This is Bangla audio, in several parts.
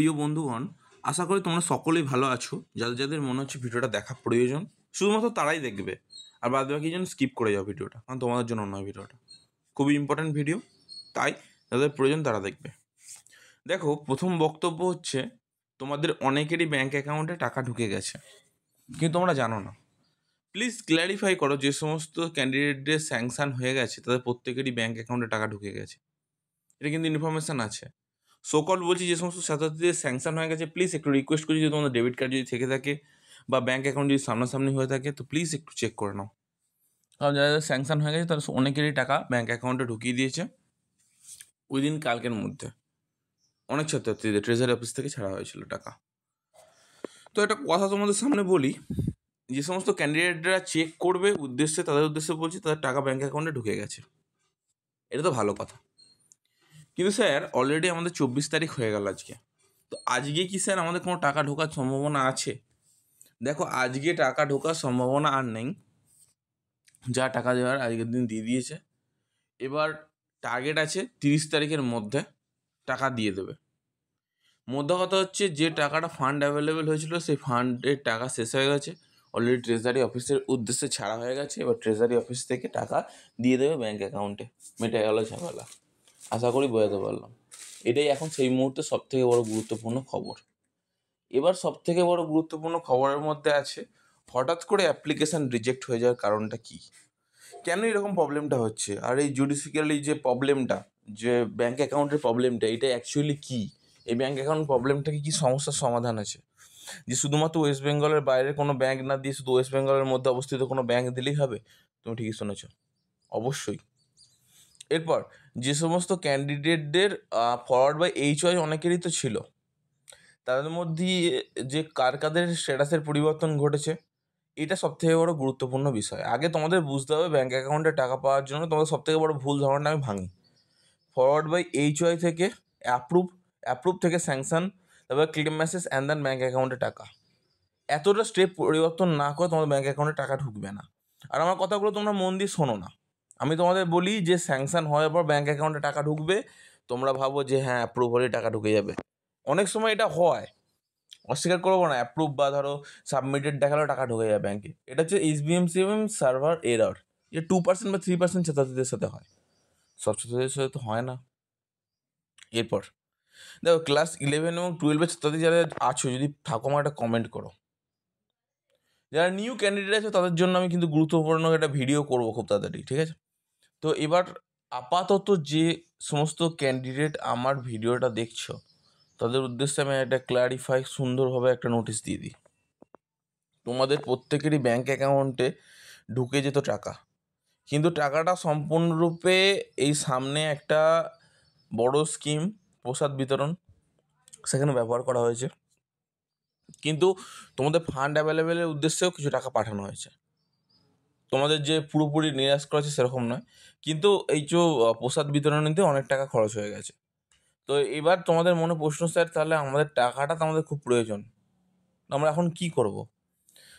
প্রিয় বন্ধুগণ, আশা করি তোমরা সকলেই ভালো আছো। যাদের যাদের মনে হচ্ছে ভিডিওটা দেখা প্রয়োজন শুধুমাত্র তারাই দেখবে, আর বাদ বাকি যেন স্কিপ করে যাও ভিডিওটা, কারণ তোমাদের জন্য নয় ভিডিওটা খুবই ইম্পর্ট্যান্ট ভিডিও, তাই যাদের প্রয়োজন তারা দেখবে। দেখো, প্রথম বক্তব্য হচ্ছে তোমাদের অনেকেরই ব্যাঙ্ক অ্যাকাউন্টে টাকা ঢুকে গেছে, কিন্তু তোমরা জানো না। প্লিজ ক্ল্যারিফাই করো, যে সমস্ত ক্যান্ডিডেটদের স্যাংশন হয়ে গেছে তাদের প্রত্যেকেরই ব্যাঙ্ক অ্যাকাউন্টে টাকা ঢুকে গেছে। এটা কিন্তু ইনফরমেশান আছে। সোকল বলছি, যে সমস্ত ছাত্রছাত্রীদের স্যাংশন হয়ে গেছে, প্লিজ একটু রিকোয়েস্ট করছি, যদি তোমাদের ডেবিট কার্ড যদি থেকে থাকে বা ব্যাঙ্ক অ্যাকাউন্ট যদি সামনাসামনি হয়ে থাকে, তো প্লিজ একটু চেক করে নাও। কারণ যাদের স্যাংশন হয়ে গেছে তারা অনেকেরই টাকা ব্যাঙ্ক অ্যাকাউন্টে ঢুকিয়ে দিয়েছে উইদিন কালকের মধ্যে। অনেক ছাত্রছাত্রীদের ট্রেজারি অফিস থেকে ছাড়া হয়েছিল টাকা। তো একটা কথা তোমাদের সামনে বলি, যে সমস্ত ক্যান্ডিডেটরা চেক করবে উদ্দেশ্যে, তাদের উদ্দেশ্যে বলছি, তাদের টাকা ব্যাঙ্ক অ্যাকাউন্টে ঢুকে গেছে। এটা তো ভালো কথা। কিন্তু স্যার, অলরেডি আমাদের 24 তারিখ হয়ে গেল আজকে। তো আজকে কি স্যার আমাদের কোনো টাকা ঢোকার সম্ভাবনা আছে? দেখো, আজকে টাকা ঢোকার সম্ভাবনা আর নেই। যা টাকা দেওয়ার আজকের দিন দিয়ে দিয়েছে। এবার টার্গেট আছে 30 তারিখের মধ্যে টাকা দিয়ে দেবে। মধ্যে কথা হচ্ছে, যে টাকাটা ফান্ড অ্যাভেলেবেল হয়েছিল সেই ফান্ডের টাকা শেষ হয়ে গেছে, অলরেডি ট্রেজারি অফিসের উদ্দেশ্যে ছাড়া হয়ে গেছে। এবার ট্রেজারি অফিস থেকে টাকা দিয়ে দেবে ব্যাঙ্ক অ্যাকাউন্টে। মেটে গেল ঝামেলা। আশা করি বোঝাতে পারলাম। এটাই এখন সেই মুহূর্তে সবথেকে বড় গুরুত্বপূর্ণ খবর। এবার সবথেকে বড় গুরুত্বপূর্ণ খবরের মধ্যে আছে, হঠাৎ করে অ্যাপ্লিকেশান রিজেক্ট হয়ে যাওয়ার কারণটা কী, কেন এরকম প্রবলেমটা হচ্ছে, আর এই জুডিশিয়ালি যে প্রবলেমটা, যে ব্যাঙ্ক অ্যাকাউন্টের প্রবলেমটা, এটা অ্যাকচুয়ালি কী? এই ব্যাঙ্ক অ্যাকাউন্ট প্রবলেমটাকে কী সমস্যার সমাধান আছে? যে শুধুমাত্র ওয়েস্ট বেঙ্গলের বাইরে কোনো ব্যাঙ্ক না দিয়ে শুধু ওয়েস্ট বেঙ্গলের মধ্যে অবস্থিত কোনো ব্যাঙ্ক দিলেই হবে? তুমি ঠিকই শুনেছ, অবশ্যই। এরপর যে সমস্ত ক্যান্ডিডেটদের ফরওয়ার্ড বাই এইচওয়াই অনেকেরই তো ছিল, তাদের মধ্যে যে কাদের স্ট্যাটাসের পরিবর্তন ঘটেছে, এটা সবথেকে বড় গুরুত্বপূর্ণ বিষয়। আগে তোমাদের বুঝতে হবে, ব্যাঙ্ক অ্যাকাউন্টে টাকা পাওয়ার জন্য তোমাদের সবথেকে বড় ভুল ধারণা আমি ভাঙি। ফরওয়ার্ড বাই এইচওয়াই থেকে অ্যাপ্রুভ থেকে স্যাংশন, তারপর claim message and then bank অ্যাকাউন্টে টাকা, এতটা স্টেপ পরিবর্তন না করে তোমাদের ব্যাঙ্ক অ্যাকাউন্টে টাকা ঢুকবে না। আর আমার কথাগুলো তোমরা মন দিয়ে শোনো না। আমি তোমাদের বলি যে স্যাংশন হওয়ার পর ব্যাঙ্ক অ্যাকাউন্টে টাকা ঢুকবে, তোমরা ভাবো যে হ্যাঁ অ্যাপ্রুভ হলেই টাকা ঢুকে যাবে। অনেক সময় এটা হয়, অস্বীকার করবো না। অ্যাপ্রুভ বা ধরো সাবমিটেড দেখালেও টাকা ঢুকে যায় ব্যাঙ্কে। এটা হচ্ছে SBMCM সার্ভার এরর, যে 2% বা 3% ছাত্রছাত্রীদের সাথে হয়, সব ছাত্রছাত্রীদের সাথে তো হয় না। এরপর দেখো, ক্লাস 11 এবং 12-এর ছাত্রছাত্রী যারা আছো, যদি থাকো আমার একটা কমেন্ট করো। যারা নিউ ক্যান্ডিডেট আছে তাদের জন্য আমি কিন্তু গুরুত্বপূর্ণ একটা ভিডিও করবো খুব তাড়াতাড়ি, ঠিক আছে? তো এবার আপাতত যে সমস্ত ক্যান্ডিডেট আমার ভিডিওটা দেখছো, তাদের উদ্দেশ্যে আমি একটা ক্ল্যারিফাই সুন্দরভাবে একটা নোটিশ দিয়ে দিই। তোমাদের প্রত্যেকেরই ব্যাঙ্ক অ্যাকাউন্টে ঢুকে যেত টাকা, কিন্তু টাকাটা সম্পূর্ণরূপে এই সামনে একটা বড় স্কিম প্রসাদ বিতরণ, সেখানে ব্যবহার করা হয়েছে। কিন্তু তোমাদের ফান্ড অ্যাভেলেবেলের উদ্দেশ্যেও কিছু টাকা পাঠানো হয়েছে। তোমাদের যে পুরোপুরি নিরাশ করা হয়েছে সেরকম নয়, কিন্তু এই যে প্রসাদ বিতরণীতে অনেক টাকা খরচ হয়ে গেছে। তো এবার তোমাদের মনে প্রশ্ন, স্যার তাহলে আমাদের টাকাটা তো আমাদের খুব প্রয়োজন, আমরা এখন কি করব?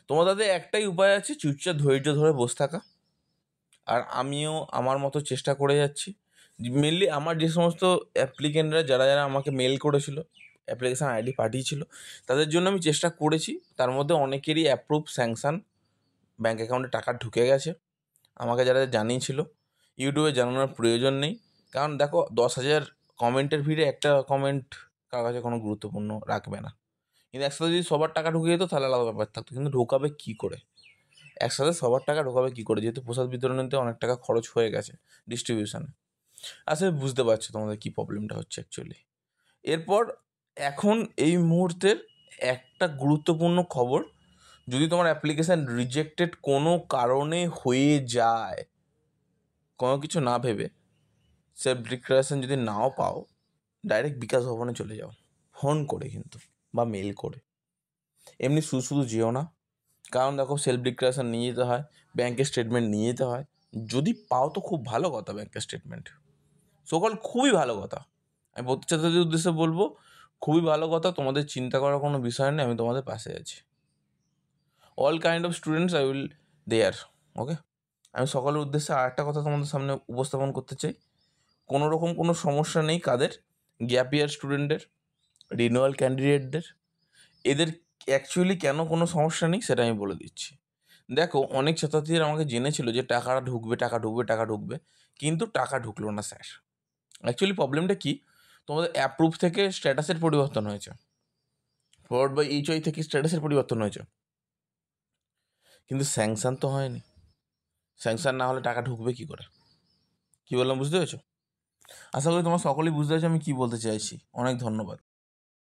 তোমাদের একটাই উপায় আছে, চুপচাপ ধৈর্য ধরে বসে থাকা। আর আমিও আমার মতো চেষ্টা করে যাচ্ছি। মেনলি আমার যে সমস্ত অ্যাপ্লিকেন্টরা যারা যারা আমাকে মেল করেছিল, অ্যাপ্লিকেশান আইডি পাঠিয়েছিল, তাদের জন্য আমি চেষ্টা করেছি। তার মধ্যে অনেকেরই অ্যাপ্রুভ স্যাংশন ব্যাঙ্ক অ্যাকাউন্টে টাকা ঢুকে গেছে। আমাকে যারা জানিয়েছিল, ইউটিউবে জানানোর প্রয়োজন নেই, কারণ দেখো 10,000 কমেন্টের ভিড়ে একটা কমেন্ট কার কাছে কোনো গুরুত্বপূর্ণ রাখবে না। কিন্তু একসাথে যদি সবার টাকা ঢুকে যেত তাহলে আলাদা ব্যাপার থাকতো, কিন্তু ঢোকাবে কী করে? একসাথে সবার টাকা ঢোকাবে কী করে, যেহেতু প্রসাদ বিতরণীতে অনেক টাকা খরচ হয়ে গেছে ডিস্ট্রিবিউশনে। আসলে বুঝতে পারছো তোমাদের কী প্রবলেমটা হচ্ছে অ্যাকচুয়ালি। এরপর এখন এই মুহূর্তের একটা গুরুত্বপূর্ণ খবর, যদি তোমার অ্যাপ্লিকেশান রিজেক্টেড কোনো কারণে হয়ে যায়, কোনো কিছু না ভেবে সেলফ ডিক্লারেশন যদি নাও পাও, ডাইরেক্ট বিকাশ ভবনে চলে যাও, ফোন করে কিন্তু, বা মেল করে। এমনি শুধু শুধু যেও না, কারণ দেখো সেলফ ডিক্লারেশন নিয়ে যেতে হয়, ব্যাঙ্কের স্টেটমেন্ট নিয়ে যেতে হয়। যদি পাও তো খুব ভালো কথা, ব্যাঙ্কের স্টেটমেন্ট সকল খুবই ভালো কথা। আমি প্রত্যেক ছাত্রদের উদ্দেশ্যে বলবো, খুবই ভালো কথা, তোমাদের চিন্তা করার কোনো বিষয় নেই, আমি তোমাদের পাশে আছি। All kind of students I will there, okay? আমি সকলের উদ্দেশ্যে আর একটা কথা তোমাদের সামনে উপস্থাপন করতে চাই। কোনো রকম কোনো সমস্যা নেই কাদের, গ্যাপ ইয়ার স্টুডেন্টদের, রিনিউয়াল ক্যান্ডিডেটদের, এদের অ্যাকচুয়ালি কেন কোনো সমস্যা নেই সেটা আমি বলে দিচ্ছি। দেখো, অনেক ছাত্রছাত্রীরা আমাকে জেনেছিল যে টাকাটা ঢুকবে, টাকা ঢুকবে, টাকা ঢুকবে, কিন্তু টাকা ঢুকলো না স্যার। অ্যাকচুয়ালি প্রবলেমটা কি, তোমাদের অ্যাপ্রুভ থেকে স্ট্যাটাসের পরিবর্তন হয়েছে, ফরওয়ার্ড বাই HY থেকে স্ট্যাটাসের পরিবর্তন হয়েছে, কিন্তু স্যাংশন তো হয়নি। স্যাংশন না হলে টাকা ঢুকবে কী করে? কী বললাম বুঝতে পেরেছো? আশা করি তোমরা সকলেই বুঝতে পেরেছো আমি কী বলতে চাইছি। অনেক ধন্যবাদ।